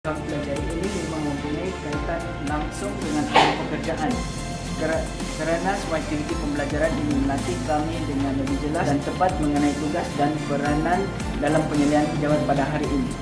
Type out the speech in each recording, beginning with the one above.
Kami pelajari ini memang mempunyai kaitan langsung dengan pekerjaan kerana semua aktiviti pembelajaran ini melatih kami dengan lebih jelas dan tepat mengenai tugas dan peranan dalam penyelidikan jawatan pada hari ini.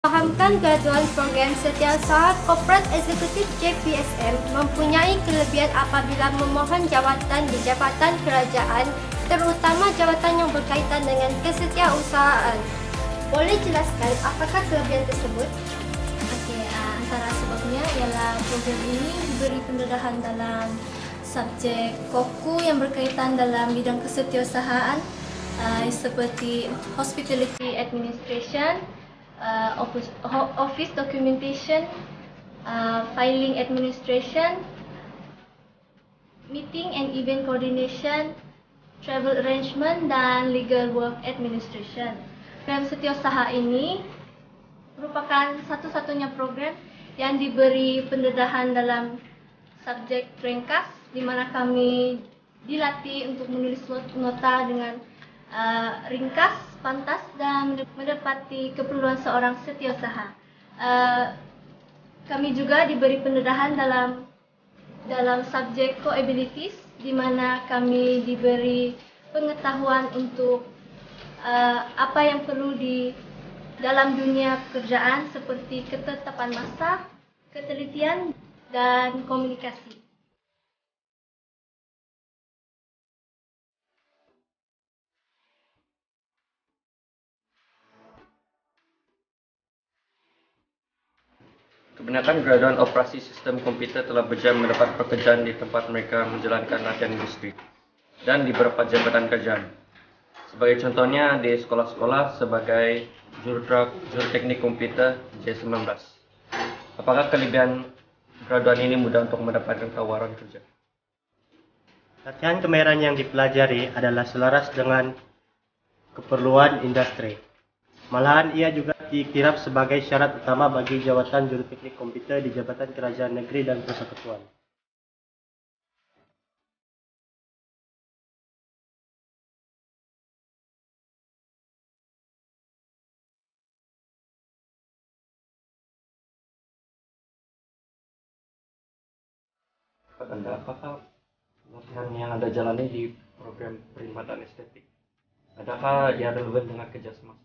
Fahamkan graduan program Setiausaha Korporat Eksekutif JPSM mempunyai kelebihan apabila memohon jawatan di Jabatan Kerajaan, terutama jawatan yang berkaitan dengan kesetiausahaan. Boleh jelaskan apakah kelebihan tersebut? Antara sebabnya ialah program ini diberi pendedahan dalam subjek KOKU yang berkaitan dalam bidang kesetiausahaan seperti Hospitality Administration, Office Documentation, Filing Administration, Meeting and Event Coordination, Travel Arrangement dan Legal Work Administration. Program Setiausaha ini merupakan satu-satunya program yang diberi pendedahan dalam subjek ringkas, di mana kami dilatih untuk menulis nota dengan ringkas, pantas dan mendapati keperluan seorang setiausaha. Kami juga diberi pendedahan dalam subjek co-abilities, di mana kami diberi pengetahuan untuk apa yang perlu di dalam dunia pekerjaan seperti ketetapan masa, ketelitian dan komunikasi. Kebanyakan graduan operasi sistem komputer telah berjaya mendapat pekerjaan di tempat mereka menjalankan latihan industri dan di beberapa jabatan kerajaan. Sebagai contohnya di sekolah-sekolah sebagai juruteknik komputer J19. Apakah kelebihan graduan ini mudah untuk mendapatkan tawaran kerja? Latihan kemahiran yang dipelajari adalah selaras dengan keperluan industri. Malahan ia juga dikira sebagai syarat utama bagi jawatan juruteknik komputer di Jabatan Kerajaan Negeri dan Persekutuan. Anda, apakah latihan yang Anda jalani di program perkhidmatan estetik, adakah ia relevan dengan kerja semasa?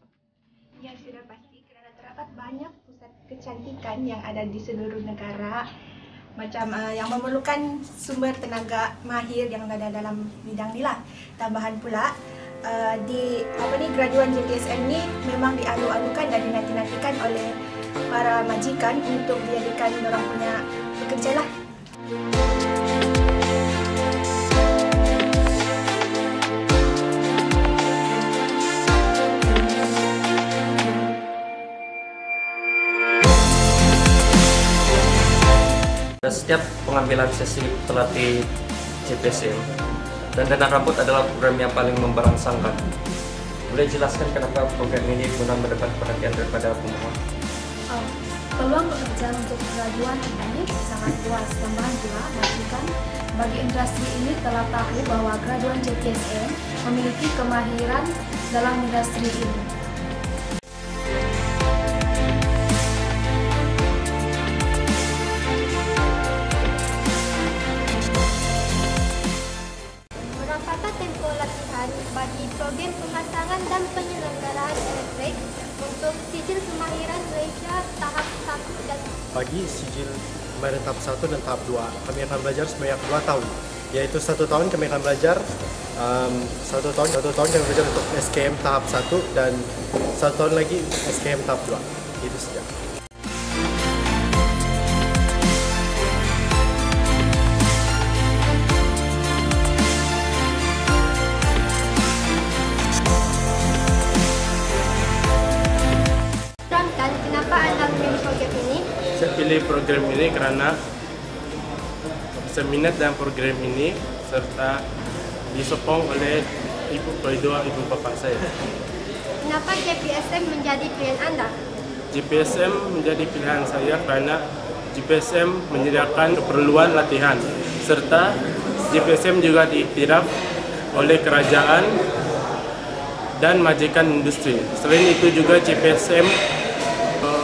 Ya, sudah pasti kerana terdapat banyak pusat kecantikan yang ada di seluruh negara yang memerlukan sumber tenaga mahir yang ada dalam bidang ni lah. Tambahan pula graduan JPSM ni memang dialu-alukan dan dinanti-nantikan oleh para majikan untuk dijadikan orang punya pekerja lah. Setiap pengambilan sesi pelatih JPSM, dandanan rambut adalah program yang paling memberangsangkan. Boleh jelaskan kenapa program ini guna mendapat perhatian daripada pemohon? Peluang bekerja untuk graduan ini sangat luas. Tambahan pula, majikan bagi industri ini telah tahu bahwa graduan JPSM memiliki kemahiran dalam industri ini. Berapakah tempoh latihan bagi program pemasangan dan penyelenggaraan elektrik untuk sijil kemahiran Malaysia tahap 1 dan bagi sijil kemahiran tahap 1 dan tahap 2, kami akan belajar sebanyak 2 tahun. Yaitu 1 tahun kami akan belajar 1 tahun kami belajar untuk SKM tahap 1 dan 1 tahun lagi untuk SKM tahap 2. Itu saja. Kenapa anda memilih program ini? Saya pilih program ini karena saya minat dalam program ini serta disokong oleh kedua ibu bapak saya. Kenapa JPSM menjadi pilihan Anda? JPSM menjadi pilihan saya karena JPSM menyediakan keperluan latihan serta JPSM juga diiktiraf oleh kerajaan dan majikan industri. Selain itu juga JPSM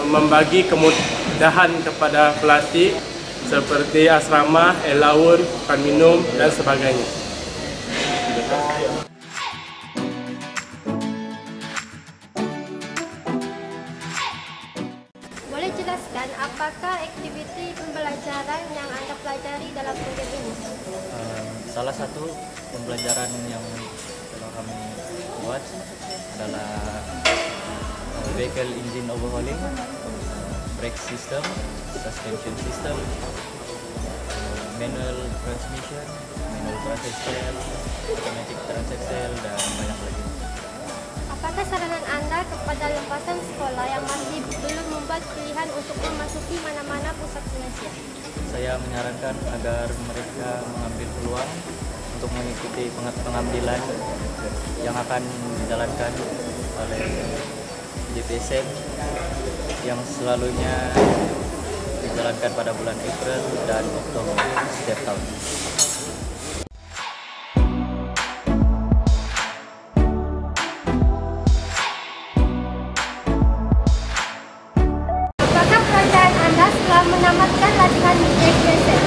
membagi kemudahan kepada pelatih seperti asrama, laun, makan minum dan sebagainya. Boleh jelaskan apakah aktiviti pembelajaran yang Anda pelajari dalam program ini? Salah satu pembelajaran yang telah kami buat adalah vehicle engine overhauling, brake system, suspension system, manual transmission, manual transaxle, automatic transaxle, dan banyak lagi. Apakah saranan Anda kepada lempasan sekolah yang masih belum membuat pilihan untuk memasuki mana-mana pusat pengajian? Saya menyarankan agar mereka mengambil peluang untuk mengikuti pengambilan yang akan dijalankan oleh JPSM yang selalunya dijalankan pada bulan April dan Oktober setiap tahun. Apakah pekerjaan Anda setelah menamatkan latihan di JPSM?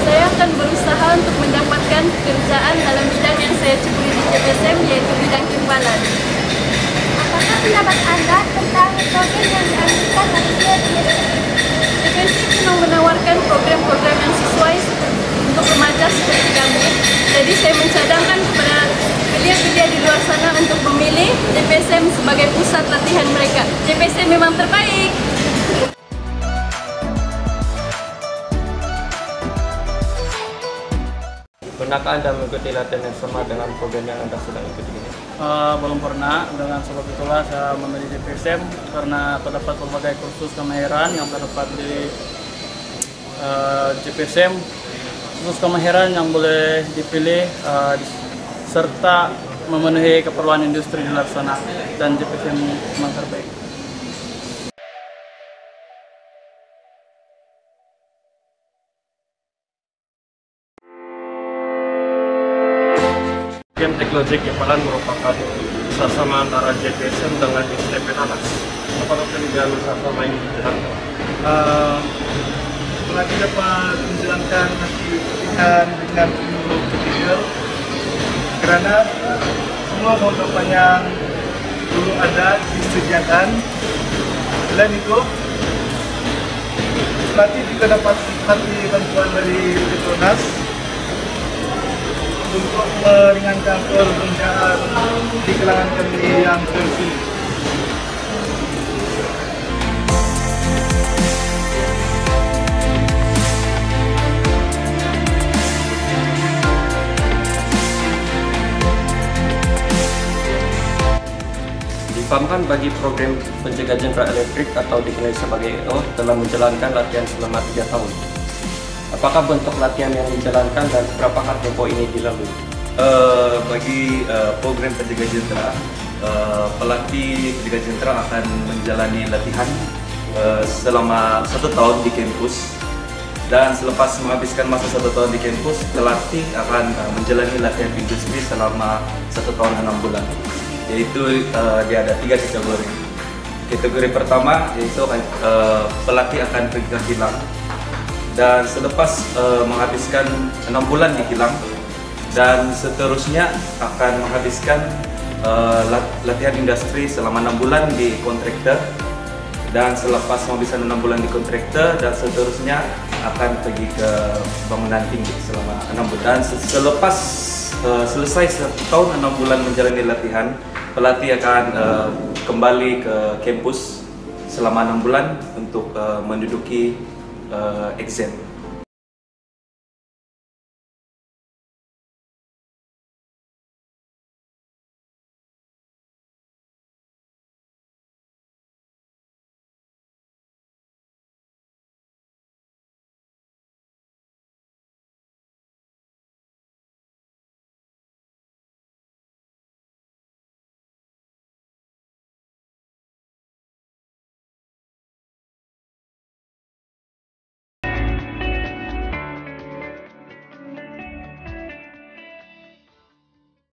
Saya akan berusaha untuk mendapatkan pekerjaan dalam bidang yang saya cukuri di JPSM, yaitu bidang timpalan. Apakah pendapat Anda tentang program yang diambilkan oleh JPSM? JPSM memang menawarkan program-program yang sesuai untuk remaja seperti kami. Jadi saya mencadangkan kepada belia-belia di luar sana untuk memilih JPSM sebagai pusat latihan mereka. JPSM memang terbaik. Pernahkah Anda mengikuti latihan yang sama dengan program yang Anda sedang ikuti ini? Belum pernah, dengan sebab itulah saya memilih JPSM karena terdapat berbagai kursus kemahiran yang terdapat di JPSM, kursus kemahiran yang boleh dipilih serta memenuhi keperluan industri di luar sana, dan JPSM memang terbaik. Program teknologi kepalan merupakan kerjasama antara JPSM dengan STP Nanas. Apakah kemudian kerjasama ini dijalankan? Pelatih dapat menjalankan latihan dengan penuh kritikal karena semua kelengkapan yang dulu ada disediakan. Selain itu, pelatih juga dapat menikmati bantuan dari Petronas untuk meringankan pekerjaan di kalangan kami yang tersulit. Dipahamkan bagi program penjaga jentera elektrik atau dikenal sebagai EO telah menjalankan latihan selama 3 tahun. Apakah bentuk latihan yang dijalankan dan berapakah tempo ini dilalui? Bagi program penjaga jentera, pelatih penjaga jentera akan menjalani latihan selama 1 tahun di kampus, dan selepas menghabiskan masa 1 tahun di kampus, pelatih akan menjalani latihan industri selama 1 tahun 6 bulan. Yaitu dia ada 3 kategori. Kategori pertama yaitu pelatih akan pergi ke kilang, dan selepas menghabiskan 6 bulan di kilang, dan seterusnya akan menghabiskan latihan industri selama 6 bulan di kontraktor, dan selepas menghabiskan 6 bulan di kontraktor dan seterusnya akan pergi ke bangunan tinggi selama 6 bulan. Dan selepas selesai 1 tahun 6 bulan menjalani latihan, pelatih akan kembali ke kampus selama 6 bulan untuk menduduki exam.